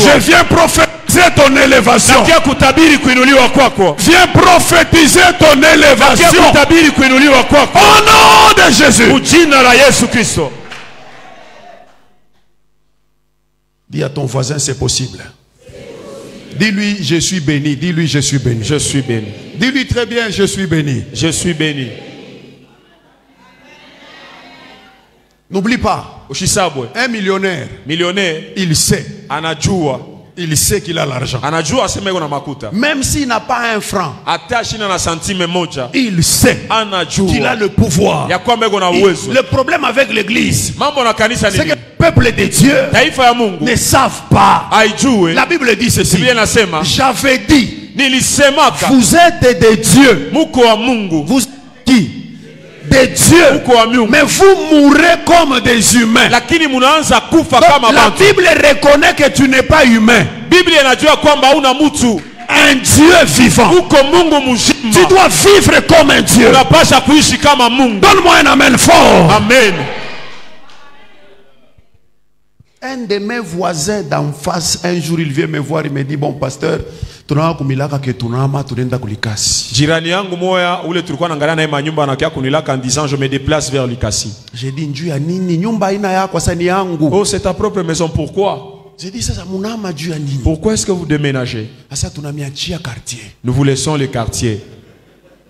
Je viens prophétiser prophétiser ton élévation. Viens prophétiser ton élévation. Au nom de Jésus. Dis à ton voisin, c'est possible. Dis-lui, je suis béni. Dis-lui, je suis béni. Je suis béni. Dis-lui très bien, je suis béni. Je suis béni. N'oublie pas, un millionnaire, il sait. Il sait qu'il a l'argent. Même s'il n'a pas un franc, il sait qu'il a le pouvoir. Le problème avec l'église, c'est que le peuple de Dieu ne savent pas. La Bible dit ceci. J'avais dit, vous êtes des dieux. Vous êtes qui? Des dieux, mais vous mourrez comme des humains. Donc, la Bible reconnaît que tu n'es pas humain. Un Dieu vivant. Tu dois vivre comme un Dieu. Donne-moi un amen fort. Amen. Un de mes voisins d'en face, un jour il vient me voir, il me dit, bon pasteur, jirani yangu moya ule tulikuwa naangalia naye manyumba anakia kunilaka en disant je me déplace vers Likasi. J'ai dit njuu ya nini? Nyumba ina yako sasa ni yangu. Oh, c'est ta propre maison, pourquoi? J'ai dit sasa munama juu ya nini? Pourquoi est-ce que vous déménagez? Sasa tunamiachia quartier. Nous vous laissons le quartier.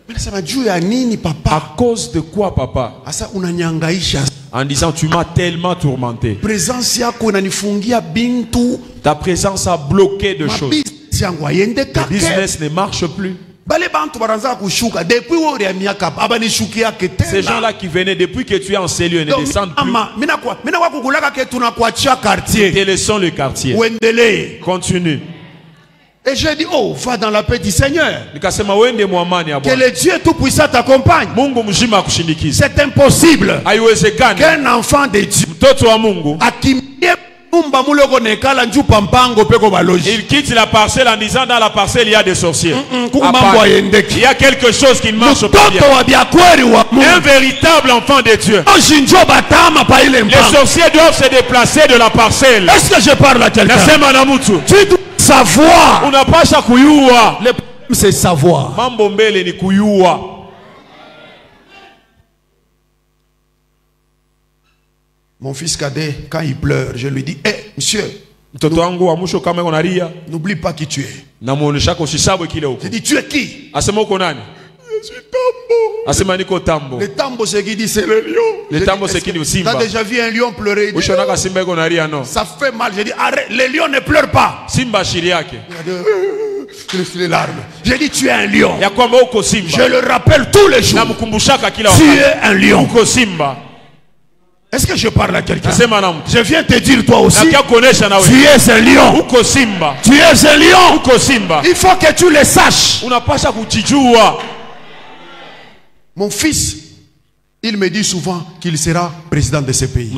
Mais ça juu ya nini papa? À cause de quoi papa? Sasa unanyangaisha. En disant tu m'as tellement tourmenté. Présence yako inanifungia bintu. Ta présence a bloqué de choses. Le business ne marche plus. Ces gens-là qui venaient depuis que tu es en cellule ne descendent plus. Te laissons le quartier. Continue. Et j'ai dit, oh, va dans la paix du Seigneur. Que le Dieu Tout-Puissant t'accompagne. C'est impossible qu'un enfant de Dieu il quitte la parcelle en disant dans la parcelle il y a des sorciers. Il y a quelque chose qui ne marche pas bien. Un véritable enfant de Dieu. Les sorciers doivent se déplacer de la parcelle. Est-ce que je parle à quelqu'un? Tu dois savoir. Le problème c'est savoir. Mon fils cadet, quand il pleure, je lui dis, hé, monsieur, n'oublie pas qui tu es. Je dis, tu es qui? Je suis Tambo. Le Tambo, c'est qui dit, c'est le lion. Tu as déjà vu un lion pleurer? Ça fait mal. Je dis, arrête, le lion ne pleure pas. Les larmes. J'ai dit, tu es un lion. Je le rappelle tous les jours. Tu es un lion. Est-ce que je parle à quelqu'un? Je viens te dire toi aussi. Tu es un lion. Tu es un lion. Il faut que tu le saches. Mon fils, il me dit souvent qu'il sera président de ce pays.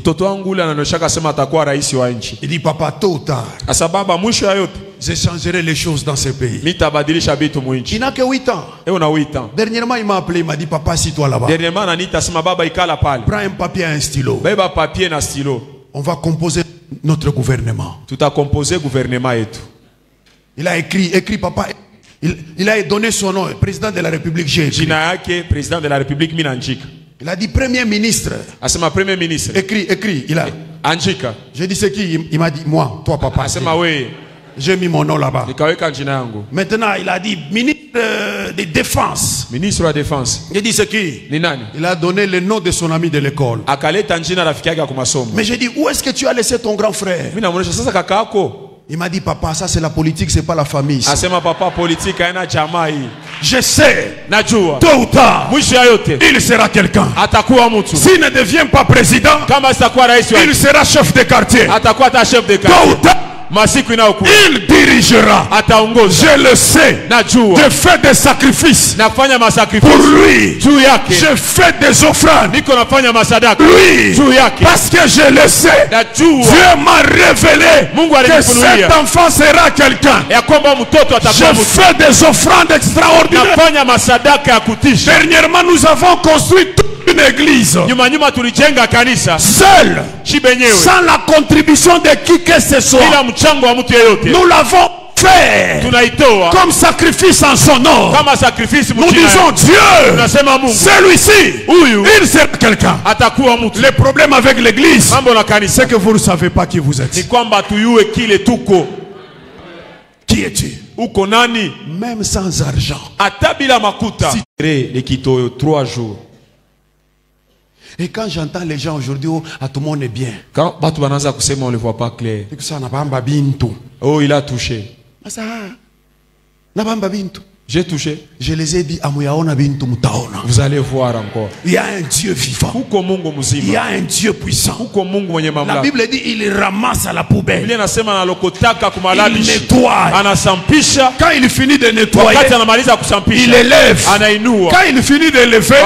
Il dit, papa, tôt ou tard, j'échangerai les choses dans ce pays. Il n'a que 8 ans. Dernièrement, il m'a appelé, il m'a dit, papa, assis-toi là-bas. Prends un papier et un stylo. On va composer notre gouvernement. Il a écrit papa. Il a donné son nom, président de la République. Il a dit premier ministre. Écrit. Il a. J'ai dit c'est qui? Il m'a dit moi, toi papa. J'ai mis mon nom là-bas. Maintenant il a dit ministre de défense. Ministre de la défense. J'ai dit c'est qui? Il a donné le nom de son ami de l'école. Mais j'ai dit où est-ce que tu as laissé ton grand frère? Il m'a dit papa, ça c'est la politique, c'est pas la famille. Je sais, tôt ou tard, il sera quelqu'un. S'il ne devient pas président, il sera chef de quartier. Tôt ou tard, il dirigera. Je le sais. Je fais des sacrifices pour lui. Je fais des offrandes. Lui, parce que je le sais. Dieu m'a révélé que cet enfant sera quelqu'un. Je fais des offrandes extraordinaires. Dernièrement, nous avons construit une église seul, sans la contribution de qui que ce soit. Nous l'avons fait l'offert comme sacrifice en son nom. Nous disons Dieu, celui-ci, il sert quelqu'un. Le problème avec l'église, c'est que vous ne savez pas qui vous êtes. Qui es-tu? Même sans argent. Si 3 jours. Et quand j'entends les gens aujourd'hui, oh, tout le monde est bien. Quand on ne le voit pas clair. Oh, il a touché. J'ai touché. Je les ai dit, vous allez voir encore. Il y a un Dieu vivant. Il y a un Dieu puissant. La Bible dit, il ramasse à la poubelle. Il nettoie. Quand il finit de nettoyer, il élève. Quand il finit de lever,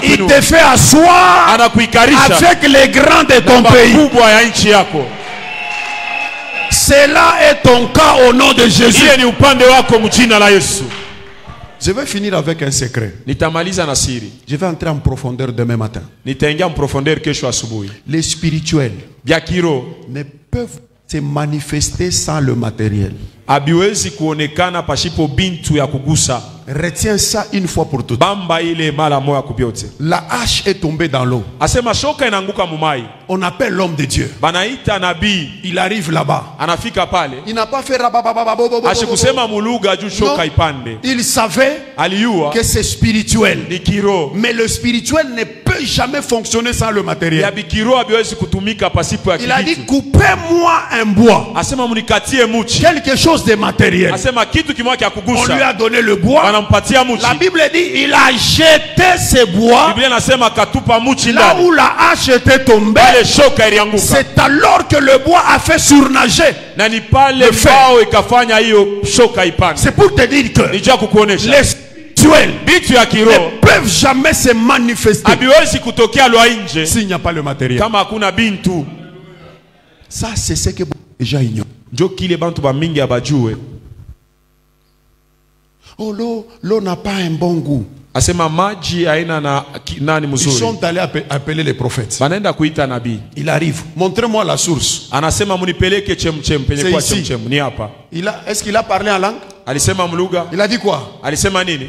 il te fait asseoir avec les grands de ton pays. Cela est ton cas au nom de Jésus. Je vais finir avec un secret. Je vais entrer en profondeur demain matin. Les spirituels ne peuvent se manifester sans le matériel. Retiens ça une fois pour toutes. La hache est tombée dans l'eau. On appelle l'homme de Dieu. Il arrive là-bas. Il n'a pas fait il savait que c'est spirituel. Mais le spirituel ne peut jamais fonctionner sans le matériel. Il a dit, coupez-moi un bois. Quelque chose de matériel. On lui a donné le bois. La Bible dit, il a jeté ce bois là où la hache était tombée. C'est alors que le bois a fait surnager le fer. C'est pour te dire que les spirituels ne peuvent jamais se manifester s'il n'y a pas le matériel. Ça, c'est ce que déjà ignorent. Oh, l'eau n'a pas un bon goût. Ils sont allés appeler les prophètes. Il arrive. Montrez-moi la source. C'est ici. Est-ce qu'il a parlé en langue? Il a dit quoi?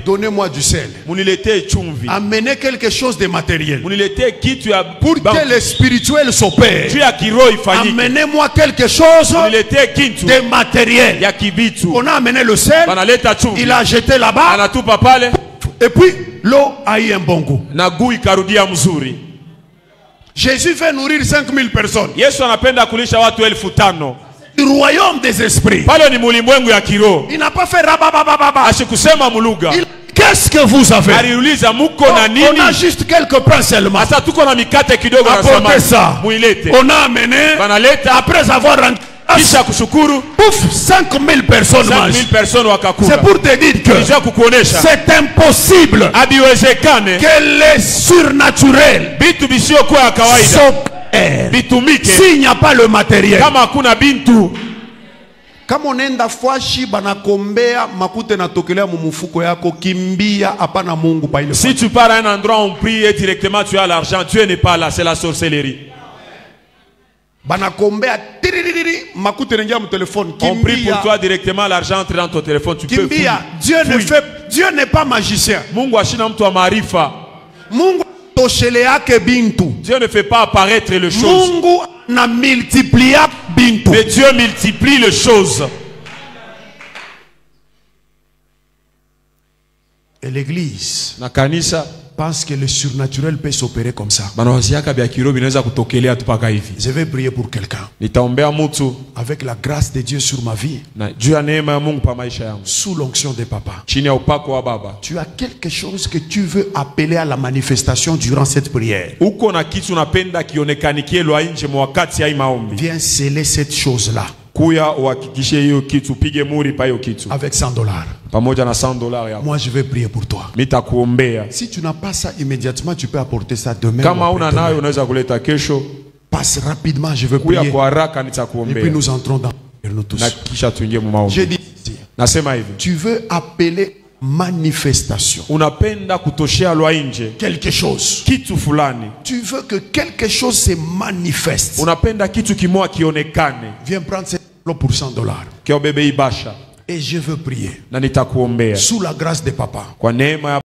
Donnez-moi du sel. Amenez quelque chose de matériel. Pour que le spirituel s'opère. Amenez-moi quelque chose de matériel. On a amené le sel. Il a jeté là-bas. Et puis l'eau a eu un bon goût. Jésus fait nourrir 5000 personnes. Du royaume des esprits. Il n'a pas fait rababababa. Qu'est-ce que vous avez? On a juste quelques pains seulement. Apportez ça. On a amené. Après avoir rentré, pouf, 5000 personnes mangent. C'est pour te dire que c'est impossible que les surnaturels s'opèrent s'il n'y a pas le matériel. Kama unaenda fashi banakombea makute na tokelea mumufuko yako, kimbia, hapana Mungu pa ile. Si tu pars à un endroit où on prie et directement tu as l'argent, Dieu n'est pas là, c'est la sorcellerie. Banakombea makute nengia mu téléphone, kimbia. On prie pour toi directement, l'argent entre dans ton téléphone, tu peux fuir. Dieu n'est pas magicien. Mungu ashina mtu wa maarifa. Mungu tosheleake bintu. Dieu ne fait pas apparaître les choses. Mungu na multiplia bintu. Mais Dieu multiplie les choses. Et l'église na kanisa pense que le surnaturel peut s'opérer comme ça. Je vais prier pour quelqu'un. Avec la grâce de Dieu sur ma vie. Sous l'onction de papa. Tu as quelque chose que tu veux appeler à la manifestation durant cette prière. Viens sceller cette chose-là. Avec $100. Moi je vais prier pour toi. Si tu n'as pas ça immédiatement, tu peux apporter ça demain. Passe rapidement, je vais prier. Et puis nous entrons dans nous tous. Je dis ici, tu veux appeler manifestation. Quelque chose. Tu veux que quelque chose se manifeste. Viens prendre cette enveloppe pour $100. Et je veux prier. Na nitakuombea. Sous la grâce de papa. Kwa neema ya